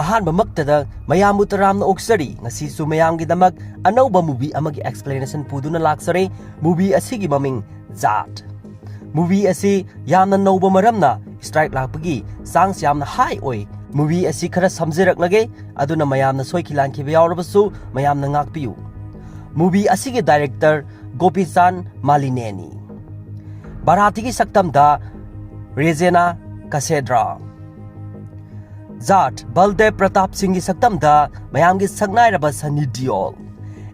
ꯑꯍꯥꯟꯕꯃꯛꯇꯗ ꯃꯌꯥꯝꯕꯨ ꯇꯔꯥꯝꯅ ꯑꯣꯛꯆꯔꯤ ꯉꯁꯤꯁꯨ ꯃꯌꯥꯝꯒꯤꯗꯃꯛ ꯑꯅꯧꯕ ꯃꯨꯚꯤ ꯑꯃꯒꯤ ꯑꯦꯛꯁꯄ꯭ꯂꯦꯅꯦꯁꯟ ꯄꯨꯗꯨꯅ ꯂꯥꯛꯆꯔꯦ ꯃꯨꯚꯤ ꯑꯁꯤꯒꯤ ꯃꯃꯤꯡ ꯖꯥꯠ ꯃꯨꯚꯤ ꯑꯁꯤ ꯌꯥꯝꯅ ꯅꯧꯕ ꯃꯔꯝꯅ ꯁ꯭ꯇ꯭ꯔꯥꯏꯛ ꯂꯥꯛꯄꯒꯤ ꯆꯥꯡꯁ ꯌꯥꯝꯅ ꯍꯥꯏ ꯑꯣꯏ ꯃꯨꯚꯤ ꯑꯁꯤ ꯈꯔ ꯁꯝꯖꯔꯛꯂꯒꯦ ꯑꯗꯨꯅ ꯃꯌꯥꯝꯅ ꯁꯣꯏꯈꯤ ꯂꯥꯟꯈꯤꯕ ꯌꯥꯎꯔꯕꯁꯨ ꯃꯌꯥꯝꯅ ꯉꯥꯛꯄꯤꯌꯨ ꯃꯨꯚꯤ ꯑꯁꯤꯒꯤ ꯗꯥꯏꯔꯦꯛꯇꯔ ꯒꯣꯄꯤꯆꯥꯟ ꯃꯥꯂꯤꯅꯦꯅꯤ ꯃꯔꯥꯊꯤꯒꯤ ꯁꯛꯇꯝꯗ ꯔꯦꯖꯦꯅꯥ ꯀꯁꯦꯗ꯭ꯔꯥ ꯖꯥꯠ ꯕꯜꯗꯦꯕ ꯄ꯭ꯔꯇꯥꯞ ꯁꯤꯡꯒꯤ ꯁꯛꯇꯝꯗ ꯃꯌꯥꯝꯒꯤ ꯁꯛꯅꯥꯏꯔꯕ ꯁꯅꯤ ꯗꯤꯑꯣꯜ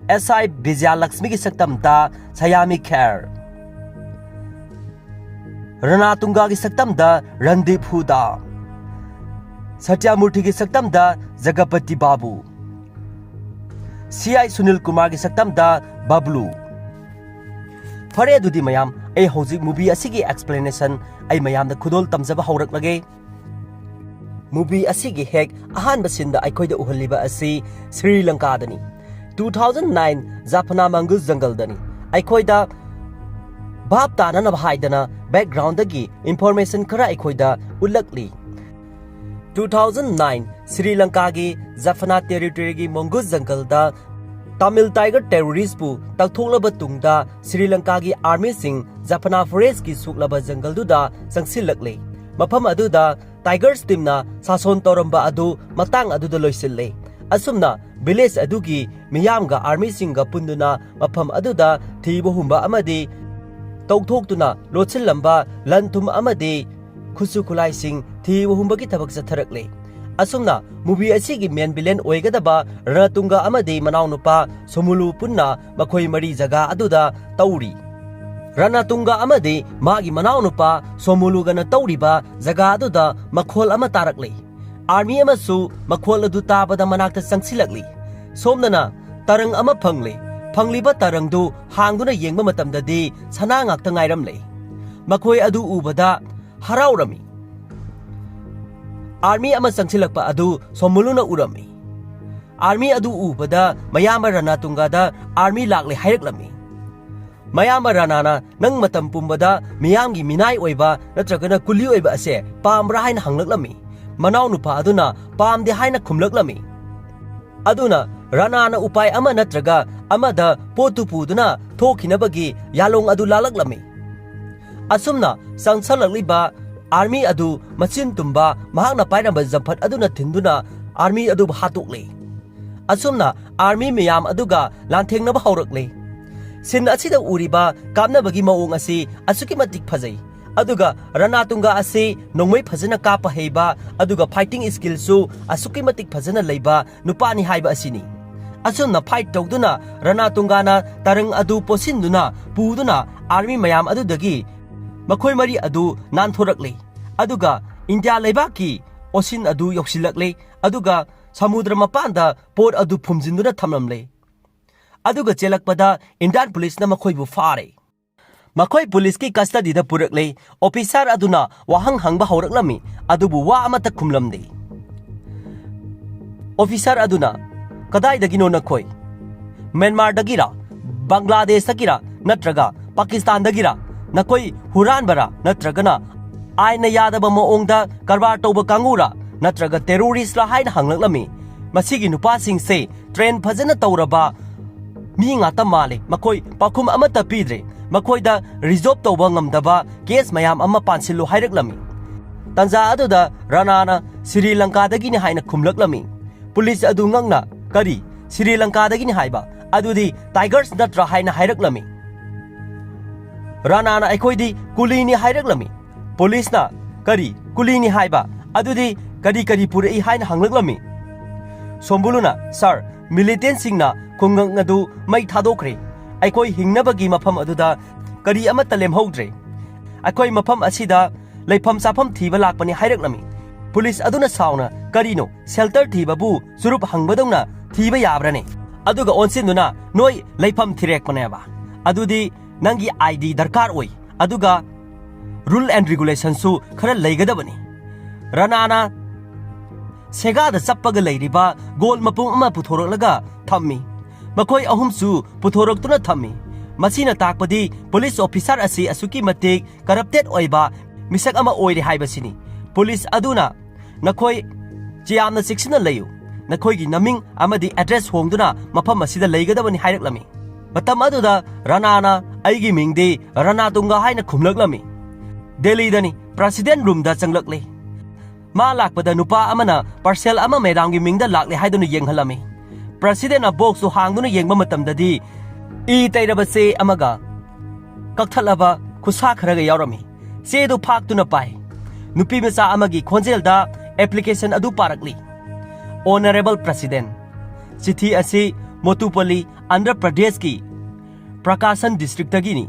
ꯑꯦꯁ.ꯑꯥꯏ. ꯕꯤꯖꯌꯂꯛꯁꯃꯤꯒꯤ ꯁꯛꯇꯝꯗ ꯁꯌꯥꯃꯤ ꯈꯦꯔ ꯔꯅꯥ ꯇꯨꯡꯒꯥꯒꯤ ꯁꯛꯇꯝꯗ ꯔꯟꯗꯤꯞ ꯍꯨꯗꯥ ꯁꯇ꯭ꯌꯃꯨꯔꯊꯤꯒꯤ ꯁꯛꯇꯝꯗ ꯖꯒꯄꯇꯤ ꯕꯥꯕꯨ ꯁꯤ.ꯑꯥꯏ. ꯁꯨꯅꯤꯜ ꯀꯨꯃꯥꯔꯒꯤ ꯁꯛꯇꯝꯗ ꯕꯕ꯭ꯂꯨ ꯐꯔꯦ ꯑꯗꯨꯗꯤ ꯃꯌꯥꯝ ꯑꯩ ꯍꯧꯖꯤꯛ ꯃꯨꯚꯤ ꯑꯁꯤꯒꯤ ꯑꯦꯛꯁꯄ꯭ꯂꯦꯅꯦꯁꯟ ꯑꯩ ꯃꯌꯥꯝꯗ ꯈꯨꯗꯣꯜ ꯇꯝꯖꯕ ꯍꯧꯔꯛꯂꯒꯦ ꯃꯨꯚꯤ ꯑꯁꯤꯒꯤ ꯍꯦꯛ ꯑꯍꯥꯟꯕ ꯁꯤꯟꯗ ꯑꯩꯈꯣꯏꯗ ꯎꯍꯜꯂꯤꯕ ꯑꯁꯤ ꯁ꯭ꯔꯤ ꯂꯪꯀꯥꯗꯅꯤ 2009 ꯖꯥꯐꯅꯥ ꯃꯪꯒꯜ ꯖꯪꯒꯜꯗꯅꯤ ꯑꯩꯈꯣꯏꯗ ꯚꯥꯞ ꯇꯥꯅꯅꯕ ꯍꯥꯏꯗꯅ ꯕꯦꯛꯒ꯭ꯔꯥꯎꯟꯗꯒꯤ ꯏꯟꯐꯣꯔꯃꯦꯁꯟ ꯈꯔ ꯑꯩꯈꯣꯏꯗ ꯎꯠꯂꯛꯂꯤ 2009 ꯁ꯭ꯔꯤ ꯂꯪꯀꯥꯒꯤ ꯖꯥꯐꯅꯥ ꯇꯦꯔꯤꯇꯣꯔꯤꯒꯤ ꯃꯪꯒꯜ ꯖꯪꯒꯜꯗ ꯇꯥꯃꯤꯜ ꯇꯥꯏꯒꯔ ꯇꯦꯔꯣꯔꯤꯁꯄꯨ ꯇꯛꯊꯣꯛꯂꯕ ꯇꯨꯡꯗ ꯁ꯭ꯔꯤ ꯂꯪꯀꯥꯒꯤ ꯑꯥꯔꯃꯤꯁꯤꯡ ꯖꯥꯐꯅꯥ ꯐꯣꯔꯦꯁꯠꯀꯤ ꯁꯨꯛꯂꯕ ꯖꯪꯒꯜꯗꯨꯗ ꯆꯪꯁꯤꯜꯂꯛꯂꯤ ꯃꯐꯝ ꯑꯗꯨꯗ ꯇꯥꯏꯒꯔꯁ ꯇꯤꯝꯅ ꯁꯥꯁꯣꯟ ꯇꯧꯔꯝꯕ ꯑꯗꯨ ꯃꯇꯥꯡ ꯑꯗꯨꯗ ꯂꯣꯏꯁꯤꯜꯂꯤ ꯑꯁꯨꯝꯅ ꯚꯤꯂꯦꯖ ꯑꯗꯨꯒꯤ ꯃꯤꯌꯥꯝꯒ ꯑꯥꯔꯃꯤꯁꯤꯡꯒ ꯄꯨꯟꯗꯨꯅ ꯃꯐꯝ ꯑꯗꯨꯗ ꯊꯤꯕ ꯍꯨꯝꯕ ꯑꯃꯗꯤ ꯇꯧꯊꯣꯛꯇꯨꯅ ꯂꯣꯠꯁꯤꯜꯂꯝꯕ ꯂꯟ ꯊꯨꯝ ꯑꯃꯗꯤ ꯈꯨꯠꯁꯨ ꯈꯨꯠꯂꯥꯏꯁꯤꯡ ꯊꯤꯕ ꯍꯨꯝꯕꯒꯤ ꯊꯕꯛ ꯆꯠꯊꯔꯛꯂꯤ ꯑꯁꯨꯝꯅ ꯃꯨꯚꯤ ꯑꯁꯤꯒꯤ ꯃꯦꯟ ꯚꯤꯂꯦꯟ ꯑꯣꯏꯒꯗꯕ ꯔꯅꯇꯨꯡꯒ ꯑꯃꯗꯤ ꯃꯅꯥꯎꯅꯨꯄꯥ ꯁꯣꯃꯨꯂꯨ ꯄꯨꯟꯅ ꯃꯈꯣꯏ ꯃꯔꯤ ꯖꯒꯥ ꯑꯗꯨꯗ ꯇꯧꯔꯤ ꯔꯅꯇꯨꯡꯒ ꯑꯃꯗꯤ ꯃꯥꯒꯤ ꯃꯅꯥꯎꯅꯨꯄꯥ ꯁꯣꯃꯨꯂꯨꯒꯅ ꯇꯧꯔꯤꯕ ꯖꯒꯥ ꯑꯗꯨꯗ ꯃꯈꯣꯜ ꯑꯃ ꯇꯥꯔꯛꯂꯤ ꯑꯥꯔꯃꯤ ꯑꯃꯁꯨ ꯃꯈꯣꯜ ꯑꯗꯨ ꯇꯥꯕꯗ ꯃꯅꯥꯛꯇ ꯆꯪꯁꯤꯜꯂꯛꯂꯤ ꯁꯣꯝꯗꯅ ꯇꯔꯪ ꯑꯃ ꯐꯪꯂꯤꯕ ꯇꯔꯪꯗꯨ ꯍꯥꯡꯗꯨꯅ ꯌꯦꯡꯕ ꯃꯇꯝꯗꯗꯤ ꯁꯅꯥ ꯉꯥꯛꯇ ꯉꯥꯏꯔꯝꯂꯦ ꯃꯈꯣꯏ ꯑꯗꯨ ꯎꯕꯗ ꯍꯔꯥꯎꯔꯝꯃꯤ ꯑꯥꯔꯃꯤ ꯑꯃ ꯆꯪꯁꯤꯜꯂꯛꯄ ꯑꯗꯨ ꯁꯣꯃꯨꯂꯨꯅ ꯎꯔꯝꯃꯤ ꯑꯥꯔꯃꯤ ꯑꯗꯨ ꯎꯕꯗ ꯃꯌꯥꯝꯕ ꯔꯅꯇꯨꯡꯒꯗ ꯑꯥꯔꯃꯤ ꯂꯥꯛꯂꯦ ꯍꯥꯏꯔꯛꯂꯝꯃꯤ ꯃꯌꯥꯝꯕ ꯔꯅꯥꯅ ꯅꯪ ꯃꯇꯝ ꯄꯨꯝꯕꯗ ꯃꯤꯌꯥꯝꯒꯤ ꯃꯤꯅꯥꯏ ꯑꯣꯏꯕ ꯅꯠꯇ꯭ꯔꯒꯅ ꯀꯨꯂꯤ ꯑꯣꯏꯕ ꯑꯁꯦ ꯄꯥꯝꯕ꯭ꯔꯥ ꯍꯥꯏꯅ ꯍꯪꯂꯛꯂꯝꯃꯤ ꯃꯅꯥꯎꯅꯨꯄꯥ ꯑꯗꯨꯅ ꯄꯥꯝꯗꯦ ꯍꯥꯏꯅ ꯈꯨꯝꯂꯛꯂꯝꯃꯤ ꯑꯗꯨꯅ ꯔꯅꯥꯅ ꯎꯄꯥꯏ ꯑꯃ ꯅꯠꯇ꯭ꯔꯒ ꯑꯃꯗ ꯄꯣꯠꯇꯨ ꯄꯨꯗꯨꯅ ꯊꯣꯛꯈꯤꯅꯕꯒꯤ ꯌꯥꯂꯣꯡ ꯑꯗꯨ ꯂꯥꯜꯂꯛꯂꯝꯃꯤ ꯑꯁꯨꯝꯅ ꯆꯪꯁꯜꯂꯛꯂꯤꯕ ꯑꯥꯔꯃꯤ ꯑꯗꯨ ꯃꯆꯤꯟ ꯇꯨꯝꯕ ꯃꯍꯥꯛꯅ ꯄꯥꯏꯔꯝꯕ ꯖꯝꯐꯠ ꯑꯗꯨꯅ ꯊꯤꯟꯗꯨꯅ ꯑꯥꯔꯃꯤ ꯑꯗꯨꯕꯨ ꯍꯥꯠꯇꯣꯛꯂꯤ ꯑꯁꯨꯝꯅ ꯑꯥꯔꯃꯤ ꯃꯌꯥꯝ ꯑꯗꯨꯒ ꯂꯥꯟꯊꯦꯡꯅꯕ ꯍꯧꯔꯛꯂꯤ ꯁꯤꯟ ꯑꯁꯤꯗ ꯎꯔꯤꯕ ꯀꯥꯞꯅꯕꯒꯤ ꯃꯑꯣꯡ ꯑꯁꯤ ꯑꯁꯨꯛꯀꯤ ꯃꯇꯤꯛ ꯐꯖꯩ ꯑꯗꯨꯒ ꯔꯅꯇꯨꯡꯒ ꯑꯁꯤ ꯅꯣꯡꯃꯩ ꯐꯖꯅ ꯀꯥꯞꯄ ꯍꯩꯕ ꯑꯗꯨꯒ ꯐꯥꯏꯇꯤꯡ ꯁ꯭ꯀꯤꯜꯁꯨ ꯑꯁꯨꯛꯀꯤ ꯃꯇꯤꯛ ꯐꯖꯅ ꯂꯩꯕ ꯅꯨꯄꯥꯅꯤ ꯍꯥꯏꯕ ꯑꯁꯤꯅꯤ ꯑꯁꯨꯝꯅ ꯐꯥꯏꯠ ꯇꯧꯗꯨꯅ ꯔꯅꯇꯨꯡꯒꯅ ꯇꯔꯪ ꯑꯗꯨ ꯄꯣꯠꯁꯤꯟꯗꯨꯅ ꯄꯨꯗꯨꯅ ꯑꯥꯔꯃꯤ ꯃꯌꯥꯝ ꯑꯗꯨꯗꯒꯤ ꯃꯈꯣꯏ ꯃꯔꯤ ꯑꯗꯨ ꯅꯥꯟꯊꯣꯔꯛꯂꯤ ꯑꯗꯨꯒ ꯏꯟꯗꯤꯌꯥ ꯂꯩꯕꯥꯛꯀꯤ ꯑꯣꯁꯤꯟ ꯑꯗꯨ ꯌꯧꯁꯤꯜꯂꯛꯂꯤ ꯑꯗꯨꯒ ꯁꯃꯨꯗ꯭ꯔ ꯃꯄꯥꯟꯗ ꯄꯣꯠ ꯑꯗꯨ ꯐꯨꯝꯖꯤꯟꯗꯨꯅ ꯊꯝꯂꯝꯂꯦ ꯑꯗꯨꯒ ꯆꯦꯜꯂꯛꯄꯗ ꯏꯟꯗꯤꯌꯥꯟ ꯄꯨꯂꯤꯁꯅ ꯃꯈꯣꯏꯕꯨ ꯐꯥꯔꯦ ꯃꯈꯣꯏ ꯄꯨꯂꯤꯁꯀꯤ ꯀꯁꯇꯗꯤꯗ ꯄꯨꯔꯛꯂꯦ ꯑꯣꯐꯤꯁꯥꯔ ꯑꯗꯨꯅ ꯋꯥꯍꯪ ꯍꯪꯕ ꯍꯧꯔꯛꯂꯝꯃꯤ ꯑꯗꯨꯕꯨ ꯋꯥ ꯑꯃꯠꯇ ꯈꯨꯝꯂꯝꯗꯦ ꯑꯣꯐꯤꯁꯥꯔ ꯑꯗꯨꯅ ꯀꯗꯥꯏꯗꯒꯤꯅꯣ ꯅꯈꯣꯏ ꯃ꯭ꯌꯥꯟꯃꯥꯔꯗꯒꯤꯔ ꯕꯪꯒ꯭ꯂꯥꯗꯦꯁꯇꯒꯤꯔ ꯅꯠꯇ꯭ꯔꯒ ꯄꯥꯀꯤꯁꯇꯥꯟꯗꯒꯤꯔ ꯅꯈꯣꯏ ꯍꯨꯔꯥꯟꯕꯔ ꯅꯠꯇ꯭ꯔꯒꯅ ꯑꯥꯏꯟꯅ ꯌꯥꯗꯕ ꯃꯑꯣꯡꯗ ꯀꯔꯕꯥꯔ ꯇꯧꯕ ꯀꯥꯡꯕꯨꯔ ꯅꯠꯇ꯭ꯔꯒ ꯇꯦꯔꯣꯔꯤꯁꯠꯂ ꯍꯥꯏꯅ ꯍꯪꯂꯛꯂꯝꯃꯤ ꯃꯁꯤꯒꯤ ꯅꯨꯄꯥꯁꯤꯡꯁꯦ ꯇ꯭ꯔꯦꯟ ꯐꯖꯅ ꯇꯧꯔꯕ ꯃꯤ ꯉꯥꯛꯇ ꯃꯥꯜꯂꯦ ꯃꯈꯣꯏ ꯄꯥꯎꯈꯨꯝ ꯑꯃꯠꯇ ꯄꯤꯗ꯭ꯔꯦ ꯃꯈꯣꯏꯗ ꯔꯤꯖꯣꯜꯕ ꯇꯧꯕ ꯉꯝꯗꯕ ꯀꯦꯁ ꯃꯌꯥꯝ ꯑꯃ ꯄꯥꯟꯁꯤꯜꯂꯨ ꯍꯥꯏꯔꯛꯂꯝꯃꯤ ꯇꯟꯖꯥ ꯑꯗꯨꯗ ꯔꯅꯥꯅ ꯁ꯭ꯔꯤ ꯂꯪꯀꯥꯗꯒꯤꯅꯤ ꯍꯥꯏꯅ ꯈꯨꯝꯂꯛꯂꯝꯃꯤ ꯄꯨꯂꯤꯁ ꯑꯗꯨ ꯉꯛꯅ ꯀꯔꯤ ꯁ꯭ꯔꯤ ꯂꯪꯀꯥꯗꯒꯤꯅꯤ ꯍꯥꯏꯕ ꯑꯗꯨꯗꯤ ꯇꯥꯏꯒꯔꯁ ꯅꯠꯇ꯭ꯔꯥ ꯍꯥꯏꯅ ꯍꯥꯏꯔꯛꯂꯝꯃꯤ ꯔꯅꯥꯅ ꯑꯩꯈꯣꯏꯗꯤ ꯀꯨꯂꯤꯅꯤ ꯍꯥꯏꯔꯛꯂꯝꯃꯤ ꯄꯨꯂꯤꯁꯅ ꯀꯔꯤ ꯀꯨꯂꯤꯅꯤ ꯍꯥꯏꯕ ꯑꯗꯨꯗꯤ ꯀꯔꯤ ꯄꯨꯔꯛꯏ ꯍꯥꯏꯅ ꯍꯪꯂꯛꯂꯝꯃꯤ ꯁꯣꯝꯕꯨꯂꯨꯅ ꯁꯥꯔ ꯃꯤꯂꯤꯇꯦꯟꯁꯤꯡꯅ ꯈꯨꯡꯒꯪ ꯑꯗꯨ ꯃꯩ ꯊꯥꯗꯣꯛꯈ꯭ꯔꯦ ꯑꯩꯈꯣꯏ ꯍꯤꯡꯅꯕꯒꯤ ꯃꯐꯝ ꯑꯗꯨꯗ ꯀꯔꯤ ꯑꯃꯠꯇ ꯂꯦꯝꯍꯧꯗ꯭ꯔꯦ ꯑꯩꯈꯣꯏ ꯃꯐꯝ ꯑꯁꯤꯗ ꯂꯩꯐꯝ ꯆꯥꯐꯝ ꯊꯤꯕ ꯂꯥꯛꯄꯅꯤ ꯍꯥꯏꯔꯛꯂꯝꯃꯤ ꯄꯨꯂꯤꯁ ꯑꯗꯨꯅ ꯁꯥꯎꯅ ꯀꯔꯤꯅꯣ ꯁꯦꯜꯇꯔ ꯊꯤꯕꯕꯨ ꯆꯨꯔꯨꯞ ꯍꯪꯕꯗꯧꯅ ꯊꯤꯕ ꯌꯥꯕ꯭ꯔꯅꯦ ꯑꯗꯨꯒ ꯑꯣꯟꯁꯤꯟꯗꯨꯅ ꯅꯣꯏ ꯂꯩꯐꯝ ꯊꯤꯔꯦꯛꯄꯅꯦꯕ ꯑꯗꯨꯗꯤ ꯅꯪꯒꯤ ID ꯗꯔꯀꯥꯔ ꯑꯣꯏ ꯑꯗꯨꯒ ꯔꯨꯜ ꯑꯦꯟ ꯔꯤꯒꯨꯂꯦꯁꯟꯁꯨ ꯈꯔ ꯂꯩꯒꯗꯕꯅꯤ ꯔꯅꯥꯅ ꯁꯦꯒꯥꯗ ꯆꯞꯄꯒ ꯂꯩꯔꯤꯕ ꯒꯣꯜ ꯃꯄꯨꯝ ꯑꯃ ꯄꯨꯊꯣꯔꯛꯂꯒ ꯊꯝꯃꯤ ꯃꯈꯣꯏ ꯑꯍꯨꯝꯁꯨ ꯄꯨꯊꯣꯔꯛꯇꯨꯅ ꯊꯝꯃꯤ ꯃꯁꯤꯅ ꯇꯥꯛꯄꯗꯤ ꯄꯨꯂꯤꯁ ꯑꯣꯐꯤꯁꯥꯔ ꯑꯁꯤ ꯑꯁꯨꯛꯀꯤ ꯃꯇꯤꯛ ꯀꯔꯞꯇꯦꯠ ꯑꯣꯏꯕ ꯃꯤꯁꯛ ꯑꯃ ꯑꯣꯏꯔꯦ ꯍꯥꯏꯕꯁꯤꯅꯤ ꯄꯨꯂꯤꯁ ꯑꯗꯨꯅ ꯅꯈꯣꯏ ꯆꯤꯌꯥꯝꯅ ꯆꯦꯛꯁꯤꯟꯅ ꯂꯩꯌꯨ ꯅꯈꯣꯏꯒꯤ ꯅꯃꯤꯡ ꯑꯃꯗꯤ ꯑꯦꯗ꯭ꯔꯦꯁ ꯍꯣꯡꯗꯨꯅ ꯃꯐꯝ ꯑꯁꯤꯗ ꯂꯩꯒꯗꯕꯅꯤ ꯍꯥꯏꯔꯛꯂꯝꯃꯤ ꯃꯇꯝ ꯑꯗꯨꯗ ꯔꯥꯅꯥꯅ ꯑꯩꯒꯤ ꯃꯤꯡꯗꯤ ꯔꯥꯅꯥꯇꯨꯡꯒ ꯍꯥꯏꯅ ꯈꯨꯝꯂꯛꯂꯝꯃꯤ ꯗꯦꯜꯂꯤꯗꯅꯤ ꯄ꯭ꯔꯁꯤꯗꯦꯟ ꯔꯨꯝꯗ ꯆꯪꯂꯛꯂꯦ ꯃꯥ ꯂꯥꯛꯄꯗ ꯅꯨꯄꯥ ꯑꯃꯅ ꯄꯥꯔꯁꯦꯜ ꯑꯃ ꯃꯦꯗꯥꯝꯒꯤ ꯃꯤꯡꯗ ꯂꯥꯛꯂꯦ ꯍꯥꯏꯗꯨꯅ ꯌꯦꯡꯍꯜꯂꯝꯃꯤ ꯄ꯭ꯔꯁꯤꯗꯦꯟꯅ ꯕꯣꯛꯁꯇꯨ ꯍꯥꯡꯗꯨꯅ ꯌꯦꯡꯕ ꯃꯇꯝꯗꯗꯤ ꯏ ꯇꯩꯔꯕ ꯆꯦ ꯑꯃꯒ ꯀꯛꯊꯠꯂꯕ ꯈꯨꯠꯁꯥ ꯈꯔꯒ ꯌꯥꯎꯔꯝꯃꯤ ꯆꯦꯗꯨ ꯐꯥꯛꯇꯨꯅ ꯄꯥꯏ ꯅꯨꯄꯤ ꯃꯆꯥ ꯑꯃꯒꯤ ꯈꯣꯟꯖꯦꯜꯗ ꯑꯦꯄ꯭ꯂꯤꯀꯦꯁꯟ ꯑꯗꯨ ꯄꯥꯔꯛꯂꯤ ꯑꯣꯅꯔꯦꯕꯜ ꯄ꯭ꯔꯁꯤꯗꯦꯟ ꯆꯤꯊꯤ ꯑꯁꯤ ꯃꯣꯇꯨꯄꯜꯂꯤ ꯑꯟꯙ꯭ꯔ ꯄ꯭ꯔꯗꯦꯁꯀꯤ ꯄ꯭ꯔꯀꯥꯁꯟ ꯗꯤꯁꯇ꯭ꯔꯤꯛꯇꯒꯤꯅꯤ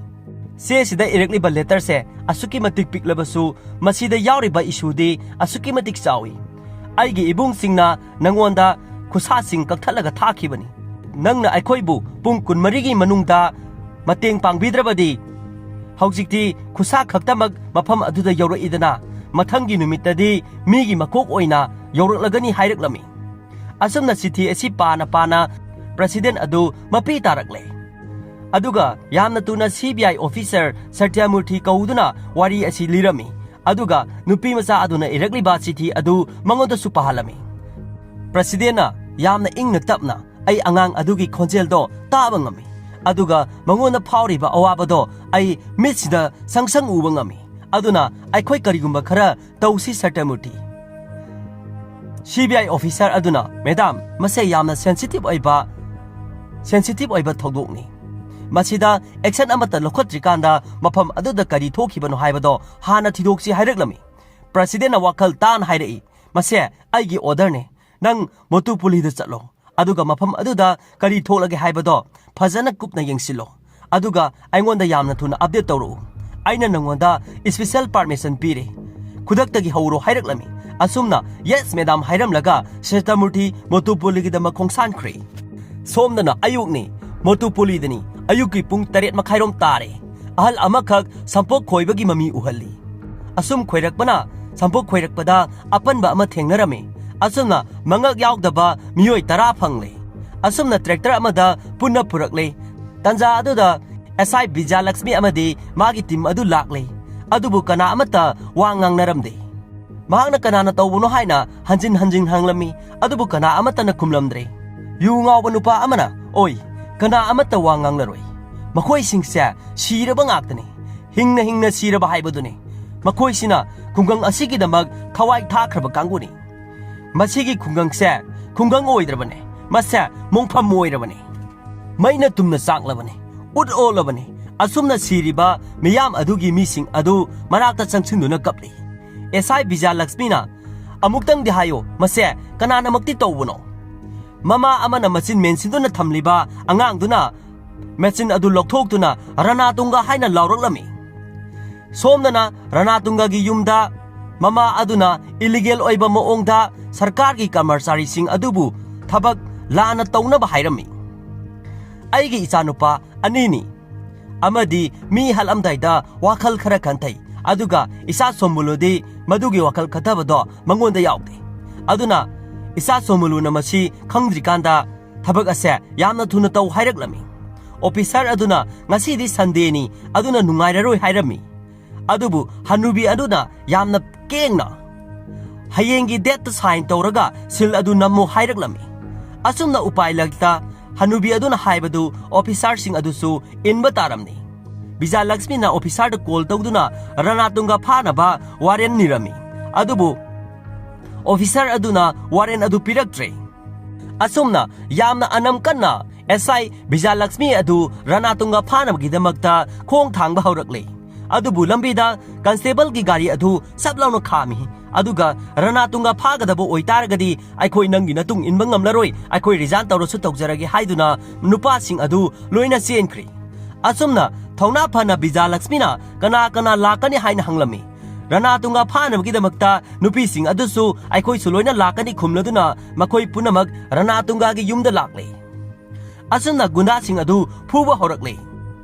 ꯆꯦꯁꯤꯗ ꯏꯔꯛꯂꯤꯕ ꯂꯦꯇꯔꯁꯦ ꯑꯁꯨꯛꯀꯤ ꯃꯇꯤꯛ ꯄꯤꯛꯂꯕꯁꯨ ꯃꯁꯤꯗ ꯌꯥꯎꯔꯤꯕ ꯏꯁꯨꯗꯤ ꯑꯁꯨꯛꯀꯤ ꯃꯇꯤꯛ ꯆꯥꯎꯏ ꯑꯩꯒꯤ ꯏꯕꯨꯡꯁꯤꯡꯅ ꯅꯉꯣꯟꯗ ꯈꯨꯠꯁꯥꯁꯤꯡ ꯀꯛꯊꯠꯂꯒ ꯊꯥꯈꯤꯕꯅꯤ ꯅꯪꯅ ꯑꯩꯈꯣꯏꯕꯨ ꯄꯨꯡ 24ꯒꯤ ꯃꯅꯨꯡꯗ ꯃꯇꯦꯡ ꯄꯥꯡꯕꯤꯗ꯭ꯔꯕꯗꯤ ꯍꯧꯖꯤꯛꯇꯤ ꯈꯨꯠꯁꯥ ꯈꯛꯇꯃꯛ ꯃꯐꯝ ꯑꯗꯨꯗ ꯌꯧꯔꯛꯏꯗꯅ ꯃꯊꯪꯒꯤ ꯅꯨꯃꯤꯠꯇꯗꯤ ꯃꯤꯒꯤ ꯃꯀꯣꯛ ꯑꯣꯏꯅ ꯌꯧꯔꯛꯂꯒꯅꯤ ꯍꯥꯏꯔꯛꯂꯝꯃꯤ ꯑꯁꯨꯝꯅ ꯆꯤꯊꯤ ꯑꯁꯤ ꯄꯥꯅ ꯄꯥꯅ ꯄ꯭ꯔꯁꯤꯗꯦꯟ ꯑꯗꯨ ꯃꯄꯤ ꯇꯥꯔꯛꯂꯦ ꯑꯗꯨꯒ ꯌꯥꯝꯅ ꯇꯨꯅ CBI ꯑꯣꯐꯤꯁꯔ ꯁꯇ꯭ꯌꯃꯨꯔꯊꯤ ꯀꯧꯗꯨꯅ ꯋꯥꯔꯤ ꯑꯁꯤ ꯂꯤꯔꯝꯃꯤ ꯑꯗꯨꯒ ꯅꯨꯄꯤ ꯃꯆꯥ ꯑꯗꯨꯅ ꯏꯔꯛꯂꯤꯕ ꯆꯤꯊꯤ ꯑꯗꯨ ꯃꯉꯣꯟꯗꯁꯨ ꯄꯥꯍꯜꯂꯝꯃꯤ ꯄ꯭ꯔꯁꯤꯗꯦꯟꯅ ꯌꯥꯝꯅ ꯏꯪꯅ ꯇꯞꯅ ꯑꯩ ꯑꯉꯥꯡ ꯑꯗꯨꯒꯤ ꯈꯣꯟꯖꯦꯜꯗꯣ ꯇꯥꯕ ꯉꯝꯃꯤ ꯑꯗꯨꯒ ꯃꯉꯣꯟꯗ ꯐꯥꯎꯔꯤꯕ ꯑꯋꯥꯕꯗꯣ ꯑꯩ ꯃꯤꯠꯁꯤꯗ ꯁꯪꯁꯪ ꯎꯕ ꯉꯝꯃꯤ ꯑꯗꯨꯅ ꯑꯩꯈꯣꯏ ꯀꯔꯤꯒꯨꯝꯕ ꯈꯔ ꯇꯧꯁꯤ ꯁꯇ꯭ꯌꯃꯨꯔꯊꯤ CBI ꯑꯣꯐꯤꯁꯔ ꯑꯗꯨꯅ ꯃꯦꯗꯥꯝ ꯃꯁꯤ ꯌꯥꯝꯅ ꯁꯦꯟꯁꯤꯇꯤꯚ ꯑꯣꯏꯕ ꯊꯧꯗꯣꯛꯅꯤ ꯃꯁꯤꯗ ꯑꯦꯛꯁꯟ ꯑꯃꯠꯇ ꯂꯧꯈꯠꯇ꯭ꯔꯤꯀꯥꯟꯗ ꯃꯐꯝ ꯑꯗꯨꯗ ꯀꯔꯤ ꯊꯣꯛꯈꯤꯕꯅꯣ ꯍꯥꯏꯕꯗꯣ ꯍꯥꯟꯅ ꯊꯤꯗꯣꯛꯁꯤ ꯍꯥꯏꯔꯛꯂꯝꯃꯤ ꯄ꯭ꯔꯁꯤꯗꯦꯟꯅ ꯋꯥꯈꯜ ꯇꯥꯅ ꯍꯥꯏꯔꯛꯏ ꯃꯁꯤ ꯑꯩꯒꯤ ꯑꯣꯔꯗꯔꯅꯤ ꯅꯪ ꯃꯣꯇꯨꯄꯨꯂꯤꯗ ꯆꯠꯂꯣ ꯑꯗꯨꯒ ꯃꯐꯝ ꯑꯗꯨꯗ ꯀꯔꯤ ꯊꯣꯛꯂꯒꯦ ꯍꯥꯏꯕꯗꯣ ꯐꯖꯅ ꯀꯨꯞꯅ ꯌꯦꯡꯁꯤꯜꯂꯣ ꯑꯗꯨꯒ ꯑꯩꯉꯣꯟꯗ ꯌꯥꯝꯅ ꯊꯨꯅ ꯑꯞꯗꯦꯠ ꯇꯧꯔꯛꯎ ꯑꯩꯅ ꯅꯉꯣꯟꯗ ꯁ꯭ꯄꯦꯁꯦꯜ ꯄꯥꯔꯃꯤꯁꯟ ꯄꯤꯔꯦ ꯈꯨꯗꯛꯇꯒꯤ ꯍꯧꯔꯣ ꯍꯥꯏꯔꯛꯂꯝꯃꯤ ꯑꯁꯨꯝꯅ ꯌꯦꯁ ꯃꯦꯗꯥꯝ ꯍꯥꯏꯔꯝꯂꯒ ꯁꯇ꯭ꯌꯃꯨꯔꯊꯤ ꯃꯣꯇꯨꯄꯨꯂꯤꯒꯤꯗꯃꯛ ꯈꯣꯡꯁꯥꯟꯈ꯭ꯔꯦ ꯁꯣꯝꯗꯅ ꯑꯌꯨꯛꯅꯤ ꯃꯣꯇꯨꯄꯨꯂꯤꯗꯅꯤ ꯑꯌꯨꯛꯀꯤ ꯄꯨꯡ 7:30 ꯇꯥꯔꯦ ꯑꯍꯜ ꯑꯃꯈꯛ ꯁꯝꯄꯣꯛ ꯈꯣꯏꯕꯒꯤ ꯃꯃꯤ ꯎꯍꯜꯂꯤ ꯑꯁꯨꯝ ꯈꯣꯏꯔꯛꯄꯅ ꯁꯝꯄꯣꯛ ꯈꯣꯏꯔꯛꯄꯗ ꯑꯄꯟꯕ ꯑꯃ ꯊꯦꯡꯅꯔꯝꯃꯤ ꯑꯁꯨꯝꯅ ꯃꯉꯛ ꯌꯥꯎꯗꯕ ꯃꯤꯑꯣꯏ 10 ꯐꯪꯂꯦ ꯑꯁꯨꯝꯅ ꯇ꯭ꯔꯦꯛꯇꯔ ꯑꯃꯗ ꯄꯨꯟꯅ ꯄꯨꯔꯛꯂꯦ ꯇꯟꯖꯥ ꯑꯗꯨꯗ SI ꯕꯤꯖꯌꯂꯛꯁꯃꯤ ꯑꯃꯗꯤ ꯃꯥꯒꯤ ꯇꯤꯝ ꯑꯗꯨ ꯂꯥꯛꯂꯦ ꯑꯗꯨꯕꯨ ꯀꯅꯥ ꯑꯃꯠꯇ ꯋꯥ ꯉꯥꯡꯅꯔꯝꯗꯦ ꯃꯍꯥꯛꯅ ꯀꯅꯥꯅ ꯇꯧꯕꯅꯣ ꯍꯥꯏꯅ ꯍꯟꯖꯤꯟ ꯍꯟꯖꯤꯟ ꯍꯪꯂꯝꯃꯤ ꯑꯗꯨꯕꯨ ꯀꯅꯥ ꯑꯃꯠꯇꯅ ꯈꯨꯝꯂꯝꯗ꯭ꯔꯦ ꯌꯨ ꯉꯥꯎꯕ ꯅꯨꯄꯥ ꯑꯃꯅ ꯑꯣꯏ ꯀꯅꯥ ꯑꯃꯠꯇ ꯋꯥ ꯉꯥꯡꯂꯔꯣꯏ ꯃꯈꯣꯏꯁꯤꯡꯁꯦ ꯁꯤꯔꯕ ꯉꯥꯛꯇꯅꯤ ꯍꯤꯡꯅ ꯁꯤꯔꯕ ꯍꯥꯏꯕꯗꯨꯅꯤ ꯃꯈꯣꯏꯁꯤꯅ ꯈꯨꯡꯒꯪ ꯑꯁꯤꯒꯤꯗꯃꯛ ꯊꯋꯥꯏ ꯊꯥꯈ꯭ꯔꯕ ꯀꯥꯡꯕꯨꯅꯤ ꯃꯁꯤꯒꯤ ꯈꯨꯡꯒꯪꯁꯦ ꯈꯨꯡꯒꯪ ꯑꯣꯏꯗ꯭ꯔꯕꯅꯤ ꯃꯁꯦ ꯃꯣꯡꯐꯝ ꯑꯣꯏꯔꯕꯅꯤ ꯃꯩꯅ ꯇꯨꯝꯅ ꯆꯥꯛꯂꯕꯅꯤ ꯎꯠ ꯑꯣꯜꯂꯕꯅꯤ ꯑꯁꯨꯝꯅ ꯁꯤꯔꯤꯕ ꯃꯤꯌꯥꯝ ꯑꯗꯨꯒꯤ ꯃꯤꯁꯤꯡ ꯑꯗꯨ ꯃꯅꯥꯛꯇ ꯆꯪꯁꯤꯟꯗꯨꯅ ꯀꯞꯂꯤ SI ꯕꯤꯖꯌꯂꯛꯁꯃꯤꯅ ꯑꯃꯨꯛꯇꯪꯗꯤ ꯍꯥꯏꯌꯣ ꯃꯁꯦ ꯀꯅꯥꯅꯃꯛꯇꯤ ꯇꯧꯕꯅꯣ ꯃꯃꯥ ꯑꯃꯅ ꯃꯆꯤꯟ ꯃꯦꯟꯁꯤꯟꯗꯨꯅ ꯊꯝꯂꯤꯕ ꯑꯉꯥꯡꯗꯨꯅ ꯃꯦꯆꯤꯟ ꯑꯗꯨ ꯂꯧꯊꯣꯛꯇꯨꯅ ꯔꯥꯅꯥꯇꯨꯡꯒ ꯍꯥꯏꯅ ꯂꯥꯎꯔꯛꯂꯝꯃꯤ ꯁꯣꯝꯗꯅ ꯔꯥꯅꯥꯇꯨꯡꯒꯒꯤ ꯌꯨꯝꯗ ꯃꯃꯥ ꯑꯗꯨꯅ ꯏꯂꯤꯒꯦꯜ ꯑꯣꯏꯕ ꯃꯑꯣꯡꯗ ꯁꯔꯀꯥꯔꯒꯤ ꯀꯔꯃꯆꯥꯔꯤꯁꯤꯡ ꯑꯗꯨꯕꯨ ꯊꯕꯛ ꯂꯥꯟꯅ ꯇꯧꯅꯕ ꯍꯥꯏꯔꯝꯃꯤ ꯑꯩꯒꯤ ꯏꯆꯥꯅꯨꯄꯥ ꯑꯅꯤꯅꯤ ꯑꯃꯗꯤ ꯃꯤ ꯍꯜꯂꯝꯗꯥꯏꯗ ꯋꯥꯈꯜ ꯈꯔ ꯈꯟꯊꯩ ꯑꯗꯨꯒ ꯏꯆꯥ ꯁꯣꯃꯨꯂꯨꯗꯤ ꯃꯗꯨꯒꯤ ꯋꯥꯈꯜ ꯈꯟꯊꯕꯗꯣ ꯃꯉꯣꯟꯗ ꯌꯥꯎꯗꯦ ꯑꯗꯨꯅ ꯏꯆꯥ ꯁꯣꯃꯨꯂꯨꯅ ꯃꯁꯤ ꯈꯪꯗ꯭ꯔꯤꯀꯥꯟꯗ ꯊꯕꯛ ꯑꯁꯦ ꯌꯥꯝꯅ ꯊꯨꯅ ꯇꯧ ꯍꯥꯏꯔꯛꯂꯝꯃꯤ ꯑꯣꯐꯤꯁꯔ ꯑꯗꯨꯅ ꯉꯁꯤꯗꯤ ꯁꯟꯗꯦꯅꯤ ꯑꯗꯨꯅ ꯅꯨꯡꯉꯥꯏꯔꯔꯣꯏ ꯍꯥꯏꯔꯝꯃꯤ ꯑꯗꯨꯕꯨ ꯍꯅꯨꯕꯤ ꯑꯗꯨꯅ ꯌꯥꯝꯅ ꯀꯦꯡꯅ ꯍꯌꯦꯡꯒꯤ ꯗꯦꯠꯇ ꯁꯥꯏꯟ ꯇꯧꯔꯒ ꯁꯤꯜ ꯑꯗꯨ ꯅꯝꯃꯨ ꯍꯥꯏꯔꯛꯂꯝꯃꯤ ꯑꯁꯨꯝꯅ ꯎꯄꯥꯏ ꯂꯩꯇ ꯍꯅꯨꯕꯤ ꯑꯗꯨꯅ ꯍꯥꯏꯕꯗꯨ ꯑꯣꯐꯤꯁꯔꯁꯤꯡ ꯑꯗꯨꯁꯨ ꯏꯟꯕ ꯇꯥꯔꯝꯅꯤ ꯕꯤꯖꯌꯂꯛꯁꯃꯤꯅ ꯑꯣꯐꯤꯁꯔꯗ ꯀꯣꯜ ꯇꯧꯗꯨꯅ ꯔꯥꯅꯥꯇꯨꯡꯒ ꯐꯥꯅꯕ ꯋꯥꯔꯦꯟ ꯅꯤꯔꯝꯃꯤ ꯑꯗꯨꯕꯨ ꯑꯣꯐꯤꯁꯔ ꯑꯗꯨꯅ ꯋꯥꯔꯦꯟ ꯑꯗꯨ ꯄꯤꯔꯛꯇ꯭ꯔꯦ ꯑꯁꯨꯝꯅ ꯌꯥꯝꯅ ꯑꯅꯝ ꯀꯟꯅ SI ꯕꯤꯖꯌꯂꯛꯁꯃꯤ ꯑꯗꯨ ꯔꯥꯅꯥꯇꯨꯡꯒ ꯐꯥꯅꯕꯒꯤꯗꯃꯛꯇ ꯈꯣꯡ ꯊꯥꯡꯕ ꯍꯧꯔꯛꯂꯦ ꯑꯗꯨꯕꯨ ꯂꯝꯕꯤꯗ ꯀꯟꯁꯇꯦꯕꯜꯒꯤ ꯒꯥꯔꯤ ꯑꯗꯨ ꯁꯞ ꯂꯥꯎꯅ ꯈꯥꯝꯃꯤ ꯑꯗꯨꯒ ꯔꯥꯅꯥꯇꯨꯡꯒ ꯐꯥꯒꯗꯕ ꯑꯣꯏꯇꯥꯔꯒꯗꯤ ꯑꯩꯈꯣꯏ ꯅꯪꯒꯤ ꯅꯇꯨꯡ ꯏꯟꯕ ꯉꯝꯂꯔꯣꯏ ꯑꯩꯈꯣꯏ ꯔꯤꯖꯥꯏꯟ ꯇꯧꯔꯁꯨ ꯇꯧꯖꯔꯒꯦ ꯍꯥꯏꯗꯨꯅ ꯅꯨꯄꯥꯁꯤꯡ ꯑꯗු ꯂꯣꯏꯅ ꯆꯦꯟꯈ꯭ꯔꯤ ꯑꯁꯨꯝꯅ ꯊꯧꯅꯥ ꯐꯅ ꯕꯤꯖꯌꯂꯛꯁꯃꯤꯅ ꯀꯅꯥ ꯂꯥꯛꯀꯅꯤ ꯍꯥꯏꯅ ꯍꯪꯂꯝꯃꯤ ꯔꯥꯅꯥꯇꯨꯡꯒ ꯐꯥꯅꯕꯒꯤꯗꯃꯛꯇ ꯅꯨꯄꯤꯁꯤꯡ ꯑꯗꯨꯁꯨ ꯑꯩꯈꯣꯏꯁꯨ ꯂꯣꯏꯅ ꯂꯥꯛꯀꯅꯤ ꯈꯨꯝꯂꯗꯨꯅ ꯃꯈꯣꯏ ꯄꯨꯝꯅꯃꯛ ꯔꯥꯅꯥꯇꯨꯡꯒꯒꯤ ꯌꯨꯝꯗ ꯂꯥꯛꯂꯦ ꯑꯁꯨꯝꯅ ꯒꯨꯟꯗꯥꯁꯤꯡ ꯑꯗꯨ ꯐꯨꯕ ꯍꯧꯔꯛꯂꯦ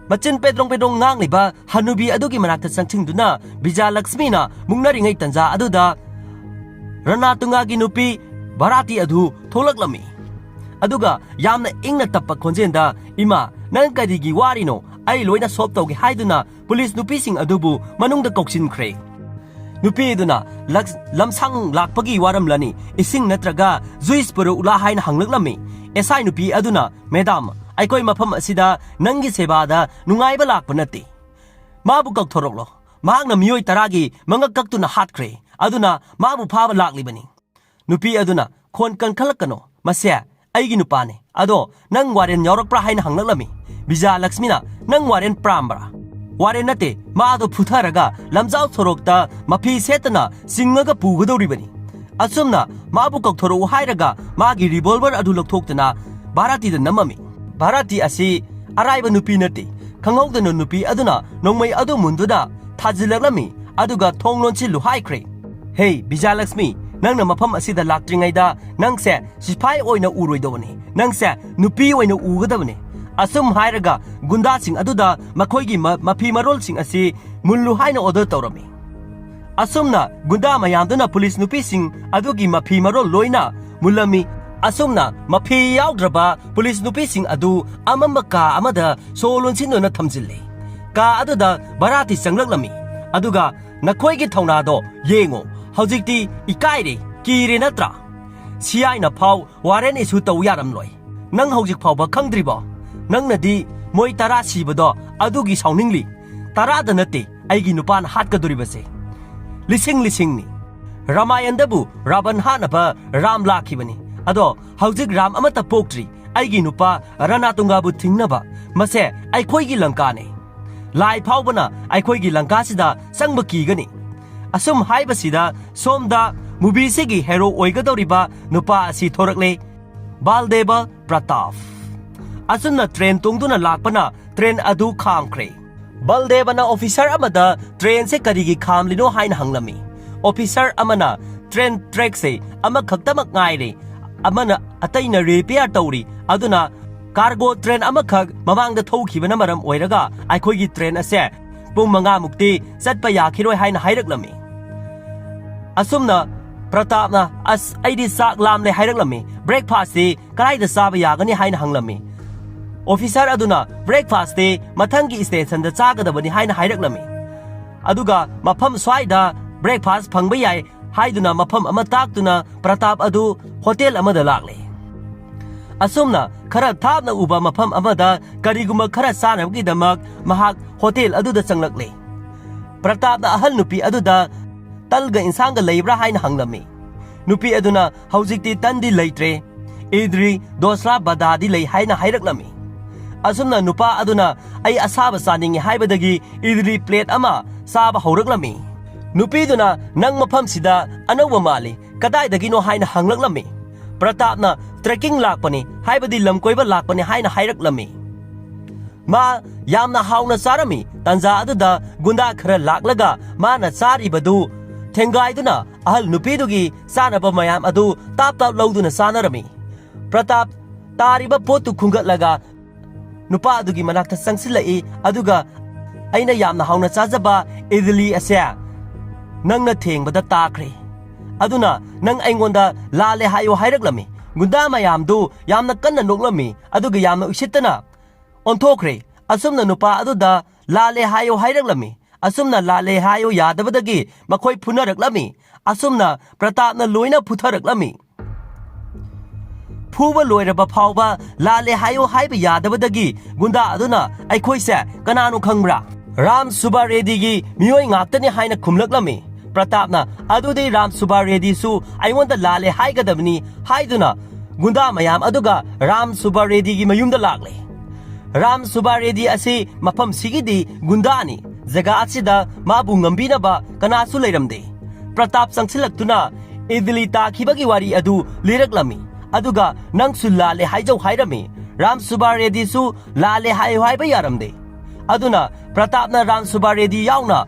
ꯃꯆꯤꯟ ꯄꯦꯗ꯭ꯔꯣꯡ ꯉꯥꯡꯂꯤꯕ ꯍꯅꯨꯕꯤ ꯑꯗꯨꯒꯤ ꯃꯅꯥꯛꯇ ꯆꯪꯁꯤꯟꯗꯨꯅ ꯕꯤꯖꯌꯂꯛꯁꯃꯤꯅ ꯃꯨꯛꯅꯔꯤꯉꯩ ꯇꯟꯖꯥ ꯑꯗꯨꯗ ꯔꯥꯅꯥꯇꯨꯡꯒꯒꯤ ꯅꯨꯄꯤ ꯚꯥꯔꯥꯇꯤ ꯑꯗꯨ ꯊꯣꯛꯂꯛꯂꯝꯃꯤ ꯑꯗꯨꯒ ꯌꯥꯝꯅ ꯏꯪꯅ ꯇꯞꯄ ꯈꯣꯟꯖꯦꯜꯗ ꯏꯃꯥ ꯅꯪ ꯀꯔꯤꯒꯤ ꯋꯥꯔꯤꯅꯣ ꯑꯩ ꯂꯣꯏꯅ ꯁꯣꯜꯕ ꯇꯧꯒꯦ ꯍꯥꯏꯗꯨꯅ ꯄꯨꯂꯤꯁ ꯅꯨꯄꯤꯁꯤꯡ ꯑꯗꯨꯕꯨ ꯃꯅꯨꯡꯗ ꯀꯧꯁꯤꯟꯈ꯭ꯔꯦ nupi aduna lamsang lakpagi waram lani ising natraga juice puru ula haina hanglaklami esai nupi aduna madam aikoi mafam asida nangi seba da nungaiba lakpa nati mabu kakthoroklo mahakna miyoi taragi mangak kaktuna hatkre aduna mabu phaba laklibani nupi aduna khon kankhalakano masya aigi nupane ado nang waren yaurakpra haina hanglaklami bija lakshmina nang waren prambra waren nate maado phutharaga lamjau thorokta mafi setana singaga pugadoribani asumna mabu kakthoro hairaga magi revolver adu lokthokna bharati da namami bharati asi araiba nupi nate khanghaudana nupi aduna nongmai adu munduda thajilaklami aduga thonglonchi lu haikre hey bija lakshmi nangna mafam asida laktringaida nangse sipai oina uroidobani nangse nupi oina ugadabani asum hairaga gunda sing aduda makhoigi mafi marol sing asi mullu haina order tawrami asumna gunda mayamduna police nupi sing adugi mafi marol loina mulami asumna mafi yaudraba police nupi sing adu amamaka amada solonsinona thamjille ka aduda barati sanglakami aduga nakhoigi thaunado yengo hojikti ikaire kire natra CI na phau waren isu taw yaramloi nang hojik phau ba khangdribo nangnadi moi tara sibado adugi sauningli tara da nate aigi nupan hatkaduribase lising ni ramayandabu raban hanaba ram lakhibani ado hojik ram amata poktri aigi nupa ranatungabu thingnaba mase aikhoigi lanka ne lai phaubana aikhoigi lanka sida sangba kigani asum haibasida somda movie sigi hero oigadoriba nupa asi thorakle baldeba pratap asumna train tungduna lakpana train adu khamkre baldebana officer amada train se karigi khamlino haina hanglami officer amana train track se ama khaktamak ngaire amana ataina repair tawri aduna cargo train amakhak mamangda thokibana maram oiraga aikhoigi train ase pung manga mukti satpa yakhiroi haina hairaklami asumna pratapna as aidi sak lamle hairaklami breakfast se karaida saba yagani haina hanglami officer aduna breakfast te mathangi station da chagadabani haina hairaklami aduga mafam swaida breakfast phangba yai haiduna mafam ama taktuna pratap adu hotel amada lakle asumna khara thapna uba mafam amada kariguma khara sanabgi damak mahak hotel aduda changlakle pratapna ahal nupi aduda talga insanga leibra haina hanglami nupi aduna haujikti tandi leitre idri dosra badadi lei haina hairaklami asumna nupa aduna ai asaba saningi haibadagi idri plate ama saba hauраklami nupi duna nang mafam sida anawa mali kadai dagi no haina hanglaklami pratapna trekking lakpani haibadi lamkoiba lakpani haina hairaklami ma yamna hauna sarami tanja aduda gunda khara laklaga mana sari badu thengai duna ahal nupi dugi sanaba mayam adu tap lauduna sanarami pratap tariba potu khungatlaga nupa adugi manakta sangsilai aduga aina yamna hauna chajaba idli asya nangna thengbada takre aduna nang aingonda lale hayo hairaklami gunda mayamdu yamna kanna noklami aduga yamna usittana onthokre asumna nupa aduda lale hayo hairaklami asumna lale hayo yadabadagi makhoi phunaraklami asumna pratapna loina phutharaklami phuba loiraba phauba lale hayo haiba yadabadagi gunda aduna aikhoise kananu khangbra ram suba reddy gi miyoi ngaktani haina khumlaklami pratapna adudi ram suba reddy su aingonda lale haigadabni haiduna gunda mayam aduga ram suba reddy gi mayumda lakle ram suba reddy asi mafam sigidi gundani jaga asida mabu ngambinaba kanasu leiramde pratap sangsilaktuna idli takhibagi wari adu liraklami aduga nangsu lale haijau hairami ram suba reddy su lale hayo haiba yaramde aduna pratapna ram suba reddy yauna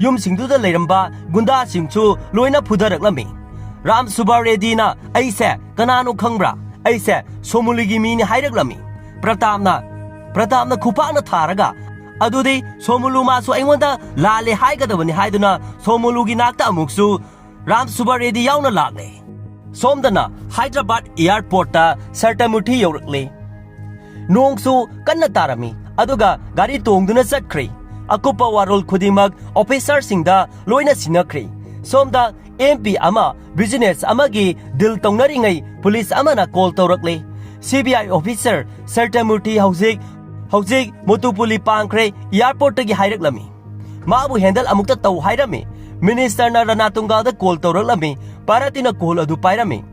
yum singduda leiramba gunda singchu loina phudaraklami ram suba reddy na aise kananu khangbra aise somuligi mini hairaklami pratapna khupana tharaga adudi somulu masu aingonda lale haigadabani haiduna somulugi nakta amuksu ram suba reddy yauna lakle somdana Hyderabad airport ta sartamuthi yorakle nongsu kanna tarami aduga gari tongduna chatkre akupa warol khudimak officer singda loina sinakri somda MP ama business amagi dil tongnari police amana call tawrakle CBI officer Sartamurti hojik motupuli pangkre airport tagi hairak mabu handle amukta taw hairame minister na Ranatunga da call tawraklami paratina call adu pairame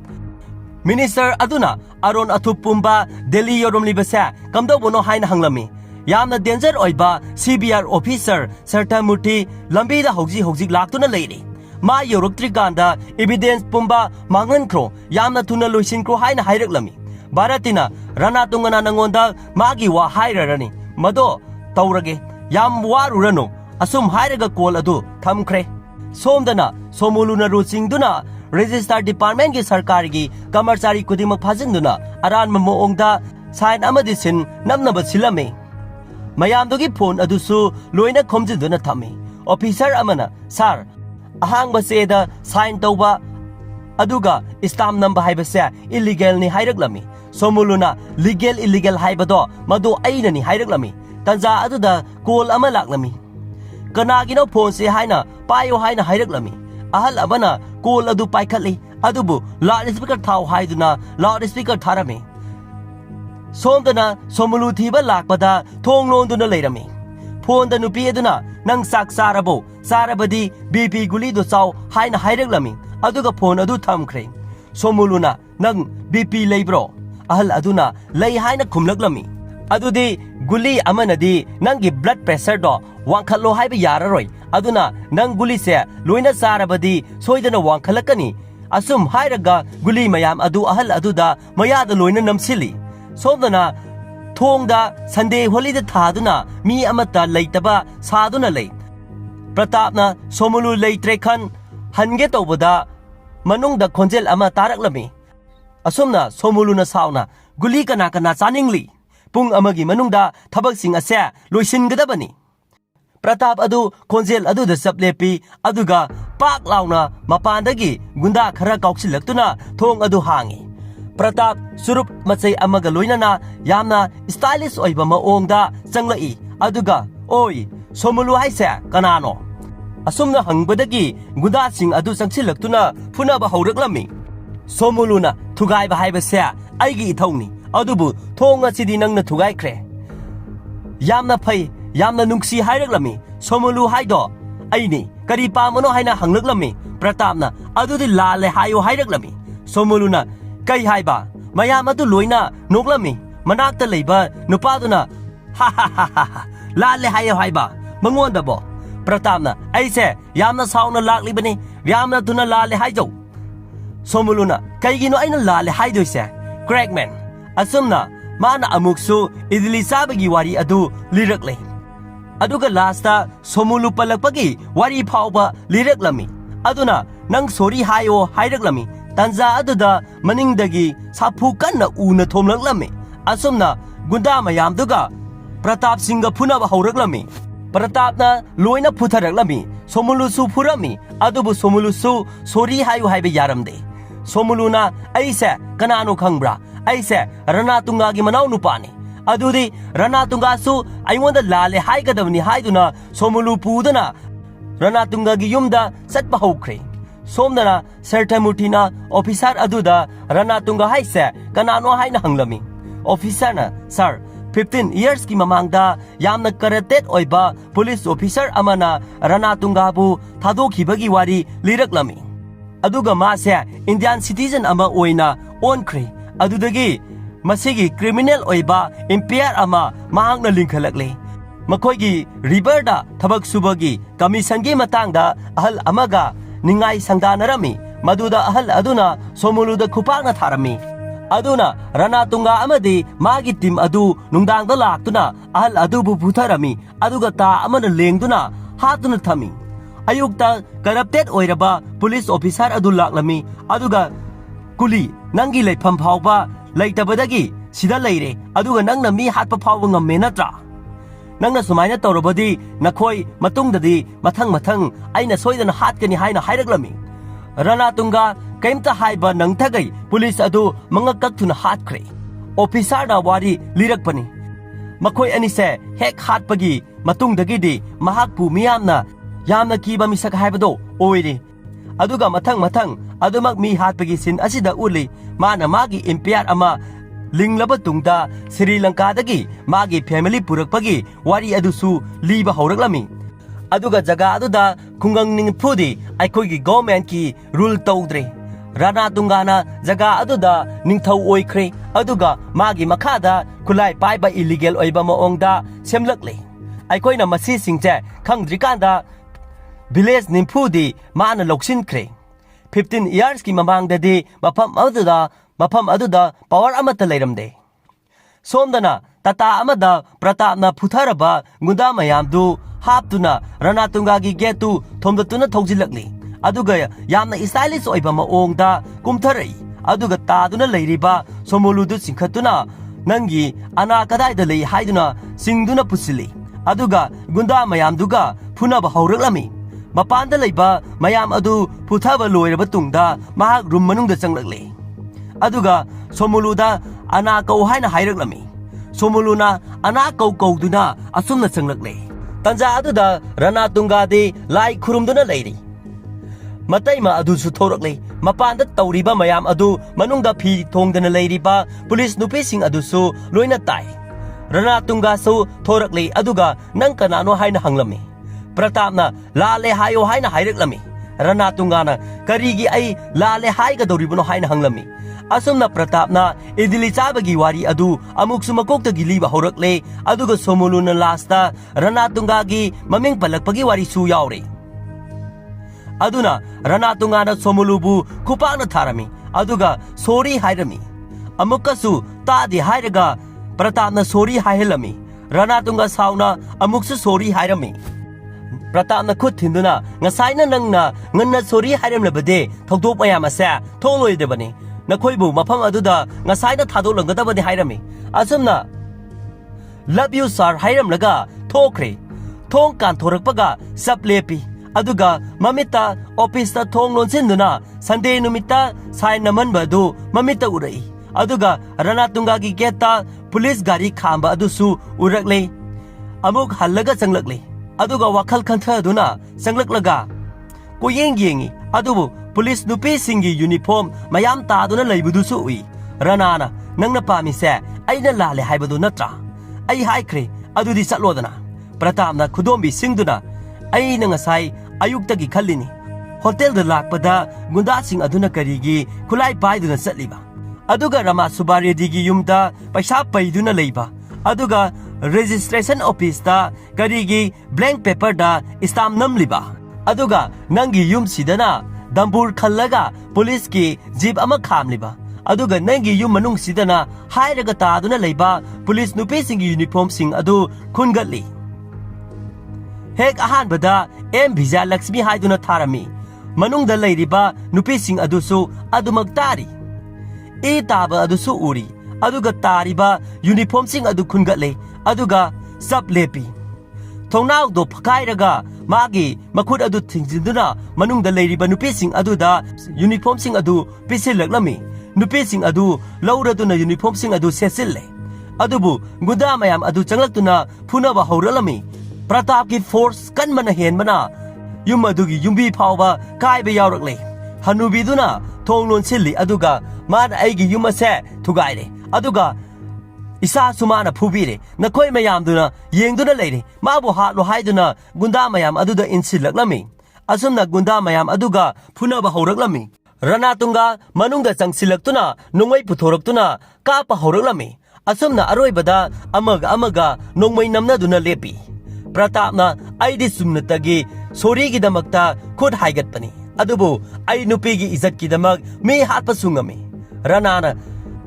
minister aduna aron athupumba Delhi yoromli basa kamdo bono haina hanglami yamna danger oiba CBR officer Sartamurti lambi da hojik laktuna leire ma yoroktrikanda evidence pumba mangankro yamna tuna loisin kro haina hairak Baratina Ranatungana nangonda magi wa hairarani mado taurage yam warurano asum hairaga call adu thamkre somdana somuluna rusingduna register department gi sarkar gi kamarchari kudimak phajinduna aran mamoongda sign amadi sin namnaba silame mayamdogi phone adusu loina khomjinduna thame officer amana sir ahang baseda sign tawba aduga stamp number haibase illegal ni hairak somuluna legal illegal haibado madu aina ni hairak tanza aduda call ama laklami kanagino phone se haina payo haina hairak ahal amana call adu paikhatli adubu loud speaker thau haiduna loud speaker tharame somdana somulu thiba lakpada thonglonduna leirame phone da nupi aduna nang sak sarabo sarabadi BP guli do chaw haina hairak aduga phone adu thamkhre somuluna nang BP leibro ahal aduna lei haina khumlaklami adudi guli amanadi nangi blood pressure do wangkhallo haiba yararoi aduna nang guli se loina sarabadi soidana wangkhalakani asum hairaga guli mayam adu ahal aduda mayada loina namsili somdana thongda Sunday holiday thaduna mi amata leitaba saduna lei Pratapna somulu leitre khan hange tawbada manungda khonjel ama taraklami asumna somuluna sauna guli kana chaningli pung amagi manungda thabak sing ase loisingadabani Pratap adu khonjel adu da saplepi aduga pak launa mapandagi gunda khara kauksilактuna thong adu hangi Pratap surup machai amaga loinana yamna stylish oiba maongda changlai aduga oi somulu haise kanano asumna hangbadagi gunda sing adu changsilaktuna phunaba hauраklami somuluna thugai ba haiba se aigi ithongni adubu thonga chidi nangna thugai khre yamna phai yamna nungsi haiраklami somulu haido aini kari pamono haina hanglaklami Pratapna adudi lale hayo haiраklami somuluna kai haiba mayam adu loina noklami manakta leiba nupaduna ha ha ha lale hayo haiba mangonda bo Pratapna aise yamna sauna lakli bani yamna tuna lale haijo somuluna kaigino aina lale haidoise crackman asumna mana amuksu idli sabagi wari adu lirakle aduga lasta somulu palakpagi wari phauba liraklami aduna nang sori hayo hairaklami tanza aduda maningdagi sapu kanna una thomlaklami asumna gunda mayamduga Pratap singa phunaba hauраklami Pratapna loina phutharaklami somulusu phurami adubu somulusu sori hayo haibe yaramde somuluna aise kanano khangbra aise Ranatunga gi manau nupani adudi Ranatunga su aingonda lale haigadavni haiduna somulu pudana Ranatunga gi yumda satpa hokre somdana Sartamurtina officer aduda Ranatunga haise kanano haina hanglami officer na sir 15 years ki mamangda yamna karatet oiba police officer amana Ranatunga bu thadokibagi wari liraklami aduga mase Indian citizen ama oina onkhre adudagi masigi criminal oiba impair ama mahangna linkhalakle makoigi river da thabak subagi commission gi matangda ahal amaga ningai sangdanarami maduda ahal aduna somuluda khupakna tharami aduna Ranatunga amadi magi team adu nungdangda laktuna ahal adubu butharami aduga ta amana lengduna hatuna thami ayukta corrupted oiraba police officer adu laklami aduga kuli nangi leifam phawba leitabadagi sida leire aduga nangna mi hatpa phawba ngamme natra nangna sumaina tawrabadi nakhoi matungdadi mathang aina soidana hatkani haina hairaklami Ranatunga kaimta haiba nangthagai police adu mangakak thuna hatkre officer na wari lirakpani ꯃꯈꯣꯏ ꯑꯅꯤꯁꯦ ꯍꯦꯛ ꯍꯥꯠꯄꯒꯤ ꯃꯇꯨꯡꯗꯒꯤꯗꯤ ꯃꯍꯥꯛꯄꯨ ꯃꯤꯌꯥꯝꯅ ꯌꯥꯝꯅ ꯀꯤꯕ ꯃꯤꯁꯛ ꯍꯥꯏꯕꯗꯣ ꯑꯣꯏꯔꯤ ꯑꯗꯨꯒ ꯃꯊꯪ ꯑꯗꯨꯃꯛ ꯃꯤ ꯍꯥꯠꯄꯒꯤ ꯁꯤꯟ ꯑꯁꯤꯗ ꯎꯠꯂꯤ ꯃꯥꯅ ꯃꯥꯒꯤ ꯏꯝꯄꯤꯌꯔ ꯑꯃ ꯂꯤꯡꯂꯕ ꯇꯨꯡꯗ ꯁ꯭ꯔꯤ ꯂꯪꯀꯥꯗꯒꯤ ꯃꯥꯒꯤ ꯐꯦꯃꯤꯂꯤ ꯄꯨꯔꯛꯄꯒꯤ ꯋꯥꯔꯤ ꯑꯗꯨꯁꯨ ꯂꯤꯕ ꯍꯧꯔꯛꯂꯝꯃꯤ ꯑꯗꯨꯒ ꯖꯒꯥ ꯑꯗꯨꯗ ꯈꯨꯡꯒꯪ ꯅꯤꯡꯐꯨꯗꯤ ꯑꯩꯈꯣꯏꯒꯤ ꯒꯣꯚꯔꯟꯃꯦꯟꯠꯀꯤ ꯔꯨꯜ ꯇꯧꯗ꯭ꯔꯦ ꯔꯥꯅꯥꯇꯨꯡꯒꯥꯅ ꯖꯒꯥ ꯑꯗꯨꯗ ꯅꯤꯡꯊꯧ ꯑꯣꯏꯈ꯭ꯔꯦ ꯑꯗꯨꯒ ꯃꯥꯒꯤ ꯃꯈꯥꯗ ꯈꯨꯠꯂꯥꯏ ꯄꯥꯏꯕ ꯏꯂꯤꯒꯦꯜ ꯑꯣꯏꯕ ꯃꯑꯣꯡꯗ ꯁꯦꯝꯂꯛꯂꯦ ꯑꯩꯈꯣꯏꯅ ꯃꯁꯤꯁꯤꯡꯁꯦ ꯈꯪꯗ꯭ꯔꯤꯀꯥꯟꯗ ꯚꯤꯂꯦꯖ ꯅꯤꯡꯐꯨꯗꯤ ꯃꯥꯅ ꯂꯧꯁꯤꯟꯈ꯭ꯔꯦ 15 ꯏꯌꯔꯁꯀꯤ ꯃꯃꯥꯡꯗꯗꯤ ꯃꯐꯝ ꯑꯗꯨꯗ ꯄꯥꯋꯔ ꯑꯃꯠꯇ ꯂꯩꯔꯝꯗꯦ ꯁꯣꯝꯗꯅ ꯇꯥꯇꯥ ꯑꯃꯗ ꯄ꯭ꯔꯇꯥꯞꯅ ꯐꯨꯊꯔꯕ ꯒꯨꯟꯗꯥ ꯃꯌꯥꯝꯗꯨ ꯍꯥꯞꯇꯨꯅ ꯔꯥꯅꯥꯇꯨꯡꯒꯥꯒꯤ ꯒꯦꯠꯇꯨ ꯊꯣꯝꯗꯠꯇꯨꯅ ꯊꯧꯖꯤꯜꯂꯛꯂꯤ ꯑꯗꯨꯒ ꯌꯥꯝꯅ ꯁ꯭ꯇꯥꯏꯂꯤꯁ ꯑꯣꯏꯕ ꯃꯑꯣꯡꯗ ꯀꯨꯝꯊꯔꯛꯏ ꯑꯗꯨꯒ ꯇꯥꯗꯨꯅ ꯂꯩꯔꯤꯕ ꯁꯣꯃꯣꯂꯨꯗꯨ ꯆꯤꯡꯈꯠꯇꯨꯅ ꯅꯪꯒꯤ ꯑꯅꯥ ꯀꯗꯥꯏꯗ ꯂꯩ ꯍꯥꯏꯗꯨꯅ ꯆꯤꯡꯗꯨꯅ ꯄꯨꯁꯤꯜꯂꯤ ꯑꯗꯨꯒ ꯒꯨꯟꯗꯥ ꯃꯌꯥꯝꯗꯨꯒ ꯐꯨꯅꯕ ꯍꯧꯔꯛꯂꯝꯃꯤ ꯃꯄꯥꯟꯗ ꯂꯩꯕ ꯃꯌꯥꯝ ꯑꯗꯨ ꯐꯨꯊꯕ ꯂꯣꯏꯔꯕ ꯇꯨꯡꯗ ꯃꯍꯥꯛ ꯔꯨꯝ ꯃꯅꯨꯡꯗ ꯆꯪꯂꯛꯂꯦ ꯑꯗꯨꯒ ꯁꯣꯃꯣꯂꯨꯗ ꯑꯅꯥ ꯀꯧ ꯍꯥꯏꯅ ꯍꯥꯏꯔꯛꯂꯝꯃꯤ ꯁꯣꯃꯣꯂꯨꯅ ꯑꯅꯥ ꯀꯧꯗꯨꯅ ꯑꯁꯨꯝꯅ ꯆꯪꯂꯛꯂꯦ ꯇꯟꯖꯥ ꯑꯗꯨꯗ ꯔꯥꯅꯥꯇꯨꯡꯒꯥꯗꯤ ꯂꯥꯏ ꯈꯨꯔꯨꯝꯗꯨꯅ ꯂꯩꯔꯤ ꯃꯇꯩꯃ ꯑꯗꯨꯁꯨ ꯊꯣꯔꯛꯂꯦ ꯃꯄꯥꯟꯗ ꯇꯧꯔꯤꯕ ꯃꯌꯥꯝ ꯑꯗꯨ ꯃꯅꯨꯡꯗ ꯐꯤ ꯊꯣꯡꯗꯅ ꯂꯩꯔꯤꯕ ꯄꯨꯂꯤꯁ ꯅꯨꯄꯤꯁꯤꯡ ꯑꯗꯨꯁꯨ ꯂꯣꯏꯅ ꯇꯥꯏ ꯔꯥꯅꯥꯇꯨꯡꯒꯥꯁꯨ ꯊꯣꯔꯛꯂꯦ ꯑꯗꯨꯒ ꯅꯪ ꯀꯅꯥꯅꯣ ꯍꯥꯏꯅ ꯍꯪꯂꯝꯃꯤ ꯄ꯭ꯔꯇꯥꯞꯅ ꯂꯥꯜꯂꯦ ꯍꯥꯏꯌꯣ ꯍꯥꯏꯅ ꯍꯥꯏꯔꯛꯂꯝꯃꯤ ꯔꯥꯅꯥꯇꯨꯡꯒꯥꯅ ꯀꯔꯤꯒꯤ ꯑꯩ ꯂꯥꯜꯂꯦ ꯍꯥꯏꯒꯗꯧꯔꯤꯕꯅꯣ ꯍꯥꯏꯅ ꯍꯪꯂꯝꯃꯤ ꯑꯁꯨꯝꯅ ꯄ꯭ꯔꯇꯥꯞꯅ ꯏꯗꯤꯂꯤ ꯆꯥꯕꯒꯤ ꯋꯥꯔꯤ ꯑꯗꯨ ꯑꯃꯨꯛꯁꯨ ꯃꯀꯣꯛꯇꯒꯤ ꯂꯤꯕ ꯍꯧꯔꯛꯂꯦ ꯑꯗꯨꯒ ꯁꯣꯃꯣꯂꯨꯅ ꯂꯥꯁꯇ ꯔꯥꯅꯥꯇꯨꯡꯒꯥꯒꯤ ꯃꯃꯤꯡ ꯄꯜꯂꯛꯄꯒꯤ ꯋꯥꯔꯤꯁꯨ ꯌꯥꯎꯔꯦ ꯑꯗꯨꯅ ꯔꯥꯅꯥꯇꯨꯡꯒꯥꯅ ꯁꯣꯃꯣꯂꯨꯕꯨ ꯈꯨꯄꯥꯛꯅ ꯊꯥꯔꯝꯃꯤ ꯑꯗꯨꯒ ꯁꯣꯔꯤ ꯍꯥꯏꯔꯝꯃꯤ ꯑꯃꯨꯛꯀꯁꯨ ꯇꯥꯗꯦ ꯍꯥꯏꯔꯒ ꯄ꯭ꯔꯇꯥꯞꯅ ꯁꯣꯔꯤ ꯍꯥꯏꯍꯜꯂꯝꯃꯤ ꯔꯥꯅꯥꯇꯨꯡꯒꯥ ꯁꯥꯎꯅ ꯑꯃꯨꯛꯁꯨ ꯁꯣꯔꯤ ꯍꯥꯏꯔꯝꯃꯤ ꯄ꯭ꯔꯇꯥꯞꯅ ꯈꯨꯠ ꯊꯤꯟꯗꯨꯅ ꯉꯁꯥꯏꯅ ꯅꯪꯅ ꯉꯟꯅ ꯁꯣꯔꯤ ꯍꯥꯏꯔꯝꯂꯕꯗꯤ ꯊꯧꯗꯣꯛ ꯃꯌꯥꯝ ꯑꯁꯦ ꯊꯣꯛꯂꯣꯏꯗꯕꯅꯤ ꯅꯈꯣꯏꯕꯨ ꯃꯐꯝ ꯑꯗꯨꯗ ꯉꯁꯥꯏꯅ ꯊꯥꯗꯣꯛꯂꯝꯒꯗꯕꯅꯤ ꯍꯥꯏꯔꯝꯃꯤ ꯑꯁꯨꯝꯅ ꯂꯚ ꯌꯨ ꯁꯥꯔ ꯍꯥꯏꯔꯝꯂꯒ ꯊꯣꯛꯈ꯭ꯔꯦ ꯊꯣꯡ ꯀꯥꯟꯊꯣꯔꯛꯄꯒ ꯆꯞ ꯂꯦꯞꯄꯤ ꯑꯗꯨꯒ ꯃꯃꯤꯠꯇ ꯑꯣꯐꯤꯁꯇ ꯊꯣꯡ ꯂꯣꯟꯁꯤꯟꯗꯨꯅ ꯁꯟꯗꯦ ꯅꯨꯃꯤꯠꯇ ꯁꯥꯏꯟ ꯅꯝꯍꯟꯕ ꯑꯗꯨ ꯃꯃꯤꯠꯇ ꯎꯔꯛꯏ ꯑꯗꯨꯒ ꯔꯥꯅꯥꯇꯨꯡꯒꯥꯒꯤ ꯒꯦꯠꯇ ꯄꯨꯂꯤꯁ ꯒꯥꯔꯤ ꯈꯥꯝꯕ ꯑꯗꯨꯁꯨ ꯎꯔꯛꯂꯦ ꯑꯃꯨꯛ ꯍꯜꯂꯒ ꯆꯪꯂꯛꯂꯦ ꯑꯗꯨꯒ ꯋꯥꯈꯜ ꯈꯟꯊꯗꯨꯅ ꯆꯪꯂꯛꯂꯒ ꯌꯦꯡꯉꯤ ꯑꯗꯨꯕꯨ ꯄꯨꯂꯤꯁ ꯅꯨꯄꯤꯁꯤꯡꯒꯤ ꯌꯨꯅꯤꯐꯣꯔꯝ ꯃꯌꯥꯝ ꯇꯥꯗꯨꯅ ꯂꯩꯕꯗꯨꯁꯨ ꯎꯏ ꯔꯥꯅꯥꯅ ꯅꯪꯅ ꯄꯥꯝꯃꯤꯁꯦ ꯑꯩꯅ ꯂꯥꯜꯂꯦ ꯍꯥꯏꯕꯗꯨ ꯅꯠꯇ꯭ꯔꯥ ꯑꯩ ꯍꯥꯏꯈ꯭ꯔꯦ ꯑꯗꯨꯗꯤ ꯆꯠꯂꯣꯗꯅ ꯄ꯭ꯔꯇꯥꯞꯅ ꯈꯨꯗꯣꯝꯕꯤ ꯁꯤꯡꯗꯨꯅ ꯑꯩꯅ ꯉꯁꯥꯏ ꯑꯌꯨꯛꯇꯒꯤ ꯈꯜꯂꯤꯅꯤ ꯍꯣꯇꯦꯜꯗ ꯂꯥꯛꯄꯗ ꯒꯨꯟꯗꯥꯁꯤꯡ ꯑꯗꯨꯅ ꯀꯔꯤꯒꯤ ꯈꯨꯠꯂꯥꯏ ꯄꯥꯏꯗꯨꯅ ꯆꯠꯂꯤꯕ ꯑꯗꯨꯒ ꯔꯃꯥ ꯁꯨꯕꯥꯔꯦꯗꯤꯒꯤ ꯌꯨꯝꯗ ꯄꯩꯁꯥ ꯄꯩꯗꯨꯅ ꯂꯩꯕ ꯑꯗꯨꯒ ꯔꯦꯖꯤꯁꯇ꯭ꯔꯦꯁꯟ ꯑꯣꯐꯤꯁꯇ ꯀꯔꯤꯒꯤ ꯕ꯭ꯂꯦꯡ ꯄꯦꯄꯔꯗ ꯁ꯭ꯇꯥꯝꯞ ꯅꯝꯂꯤꯕ ꯑꯗꯨꯒ ꯅꯪꯒꯤ ꯌꯨꯝꯁꯤꯗꯅ ꯗꯝꯕꯨꯔ ꯈꯜꯂꯒ ꯄꯨꯂꯤꯁꯀꯤ ꯖꯤꯞ ꯑꯃ ꯈꯥꯝꯂꯤꯕ ꯑꯗꯨꯒ ꯅꯪꯒꯤ ꯌꯨꯝ ꯃꯅꯨꯡꯁꯤꯗꯅ ꯍꯥꯏꯔꯒ ꯇꯥꯗꯨꯅ ꯂꯩꯕ ꯄꯨꯂꯤꯁ ꯅꯨꯄꯤꯁꯤꯡꯒꯤ ꯌꯨꯅꯤꯐꯣꯔꯝꯁꯤꯡ ꯑꯗꯨ ꯈꯨꯟꯒꯠꯂꯤ ꯍꯦꯛ ꯑꯍꯥꯟꯕꯗ ꯑꯦꯝ ꯚꯤꯖꯌ ꯂꯛꯁꯃꯤ ꯍꯥꯏꯗꯨꯅ ꯊꯥꯔꯝꯃꯤ ꯃꯅꯨꯡꯗ ꯂꯩꯔꯤꯕ ꯅꯨꯄꯤꯁꯤꯡ ꯑꯗꯨꯁꯨ ꯑꯗꯨꯃꯛ ꯇꯥꯔꯤ ꯏ ꯇꯥꯕ ꯑꯗꯨꯁꯨ ꯎꯔꯤ ꯑꯗꯨꯒ ꯇꯥꯔꯤꯕ ꯌꯨꯅꯤꯐꯣꯔꯝꯁꯤꯡ ꯑꯗꯨ ꯈꯨꯟꯒꯠꯂꯦ ꯑꯗꯨꯒ ꯆꯞ ꯂꯦꯞꯄꯤ ꯊꯣꯡꯅꯥꯎꯗꯣ ꯐꯛꯀꯥꯏꯔꯒ ꯃꯥꯒꯤ ꯃꯈꯨꯠ ꯑꯗꯨ ꯊꯤꯡꯖꯤꯟꯗꯨꯅ ꯃꯅꯨꯡꯗ ꯂꯩꯔꯤꯕ ꯅꯨꯄꯤꯁꯤꯡ ꯑꯗꯨꯗ ꯌꯨꯅꯤꯐꯣꯔꯝꯁꯤꯡ ꯑꯗꯨ ꯄꯤꯁꯤꯜꯂꯛꯂꯝꯃꯤ ꯅꯨꯄꯤꯁꯤꯡ ꯑꯗꯨ ꯂꯧꯔꯗꯨꯅ ꯌꯨꯅꯤꯐꯣꯔꯝꯁꯤꯡ ꯑꯗꯨ ꯁꯦꯠꯆꯤꯜꯂꯦ ꯑꯗꯨꯕꯨ ꯒꯨꯟꯗꯥ ꯃꯌꯥꯝ ꯑꯗꯨ ꯆꯪꯂꯛꯇꯨꯅ ꯐꯨꯅꯕ ꯍꯧꯔꯛꯂꯝꯃꯤ ꯄ꯭ꯔꯇꯥꯞꯀꯤ ꯐꯣꯔꯁ ꯀꯟꯕꯅ ꯍꯦꯟꯕꯅ ꯌꯨꯝ ꯑꯗꯨꯒꯤ ꯌꯨꯝꯕꯤ ꯐꯥꯎꯕ ꯀꯥꯏꯕ ꯌꯥꯎꯔꯛꯂꯦ ꯍꯅꯨꯕꯤꯗꯨꯅ ꯊꯣꯡ ꯂꯣꯟꯁꯤꯜꯂꯤ ꯑꯗꯨꯒ ꯃꯥꯅ ꯑꯩꯒꯤ ꯌꯨꯝ ꯑꯁꯦ ꯊꯨꯒꯥꯏꯔꯦ ꯑꯗꯨꯒ ꯏꯁꯥꯁꯨ ꯃꯥꯅ ꯐꯨꯕꯤꯔꯦ ꯅꯈꯣꯏ ꯃꯌꯥꯝꯗꯨꯅ ꯌꯦꯡꯗꯨꯅ ꯂꯩꯔꯦ ꯃꯥꯕꯨ ꯍꯥꯠꯂꯣ ꯍꯥꯏꯗꯨꯅ ꯒꯨꯟꯗꯥ ꯃꯌꯥꯝ ꯑꯗꯨꯗ ꯏꯟꯁꯤꯜꯂꯛꯂꯝꯃꯤ ꯑꯁꯨꯝꯅ ꯒꯨꯟꯗꯥ ꯃꯌꯥꯝ ꯑꯗꯨꯒ ꯐꯨꯅꯕ ꯍꯧꯔꯛꯂꯝꯃꯤ ꯔꯥꯅꯥꯇꯨꯡꯒꯥ ꯃꯅꯨꯡꯗ ꯆꯪꯁꯤꯜꯂꯛꯇꯨꯅ ꯅꯣꯡꯃꯩ ꯄꯨꯊꯣꯔꯛꯇꯨꯅ ꯀꯥꯞꯄ ꯍꯧꯔꯛꯂꯝꯃꯤ ꯑꯁꯨꯝꯅ ꯑꯔꯣꯏꯕꯗ ꯑꯃꯒ ꯅꯣꯡꯃꯩ ꯅꯝꯅꯗꯨꯅ ꯂꯦꯞꯄꯤ ꯄ꯭ꯔꯇꯥꯞꯅ ꯑꯩꯗꯤ ꯆꯨꯝꯅꯇꯒꯤ ꯁꯣꯔꯤꯒꯤꯗꯃꯛꯇ ꯈꯨꯠ ꯍꯥꯏꯒꯠꯄꯅꯤ ꯑꯗꯨꯕꯨ ꯑꯩ ꯅꯨꯄꯤꯒꯤ ꯏꯖꯠꯀꯤꯗꯃꯛ ꯃꯤ ꯍꯥꯠꯄꯁꯨ ꯉꯝꯃꯤ ꯔꯥꯅꯥꯅ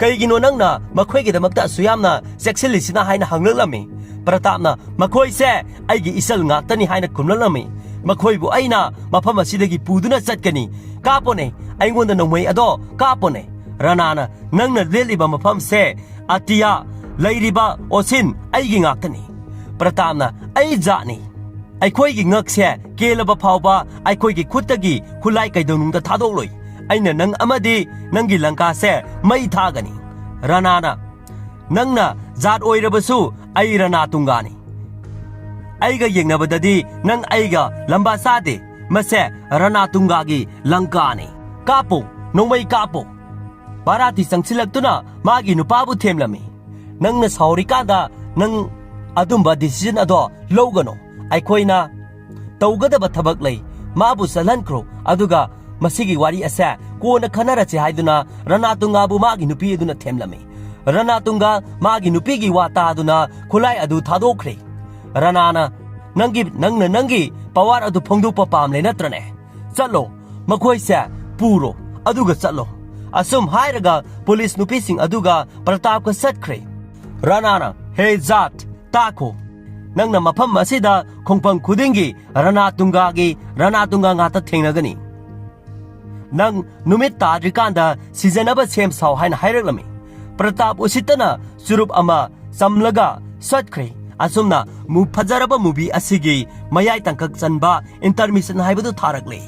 ꯀꯩꯒꯤꯅꯣ ꯅꯪꯅ ꯃꯈꯣꯏꯒꯤꯗꯃꯛꯇ ꯑꯁꯨꯌꯥꯝꯅ ꯆꯦꯛꯁꯤꯜꯂꯤꯁꯤꯅ ꯍꯥꯏꯅ ꯍꯪꯂꯛꯂꯝꯃꯤ ꯄ꯭ꯔꯇꯥꯞꯅ ꯃꯈꯣꯏꯁꯦ ꯑꯩꯒꯤ ꯏꯆꯜ ꯉꯥꯛꯇꯅꯤ ꯍꯥꯏꯅ ꯈꯨꯝꯂꯛꯂꯝꯃꯤ ꯃꯈꯣꯏꯕꯨ ꯑꯩꯅ ꯃꯐꯝ ꯑꯁꯤꯗꯒꯤ ꯄꯨꯗꯨꯅ ꯆꯠꯀꯅꯤ ꯀꯥꯞꯄꯣꯅꯦ ꯑꯩꯉꯣꯟꯗ ꯅꯣꯡꯃꯩ ꯑꯗꯣ ꯀꯥꯞꯄꯣꯅꯦ ꯔꯥꯅꯥꯅ ꯅꯪꯅ ꯂꯦꯠꯂꯤꯕ ꯃꯐꯝꯁꯦ ꯑꯇꯤꯌꯥ ꯂꯩꯔꯤꯕ ꯑꯣꯁꯤꯟ ꯑꯩꯒꯤ ꯉꯥꯛꯇꯅꯤ ꯄ꯭ꯔꯇꯥꯞꯅ ꯑꯩ ꯖꯥꯠꯅꯤ ꯑꯩꯈꯣꯏꯒꯤ ꯉꯛꯁꯦ ꯀꯦꯜꯂꯕ ꯐꯥꯎꯕ ꯑꯩꯈꯣꯏꯒꯤ ꯈꯨꯠꯇꯒꯤ ꯈꯨꯠꯂꯥꯏ ꯀꯩꯗꯧꯅꯨꯡꯗ ꯊꯥꯗꯣꯛꯂꯣꯏ ꯑꯩꯅ ꯅꯪ ꯑꯃꯗꯤ ꯅꯪꯒꯤ ꯂꯪꯀꯥꯁꯦ ꯃꯩ ꯊꯥꯒꯅꯤ ꯔꯥꯅꯥꯅ ꯅꯪꯅ ꯖꯥꯠ ꯑꯣꯏꯔꯕꯁꯨ ai rana tungani ai ga yengnabadadi nang ai ga lamba sade mase rana tungagi langkani kapo nongmai kapo parati sangsilaktuna magi nupabu themlami nangna saurikada nang adumba decision ado logano aikoina tawgadaba thabak lei mabu salankhro aduga masigi wari asa kona khanarachi haiduna ranatunga bu magi nupi aduna themlami ranatunga magi nupi gi wata aduna khulai adu thadokre ranana nangi pawar adu phongdupa pamle natrane chalo makhoi se puro aduga chalo asum hairaga police nupi sing aduga pratap ka satkre ranana he jaat tako nangna mafam asida khongpang khudingi ranatunga ngata thengnagani nang numit tadrikanda seasonaba sem saw haina hairaklami pratap usitana surup ama samlaga satkre asumna mu phajaraba movie asigi mayai tangkak chanba intermission haibadu tharakle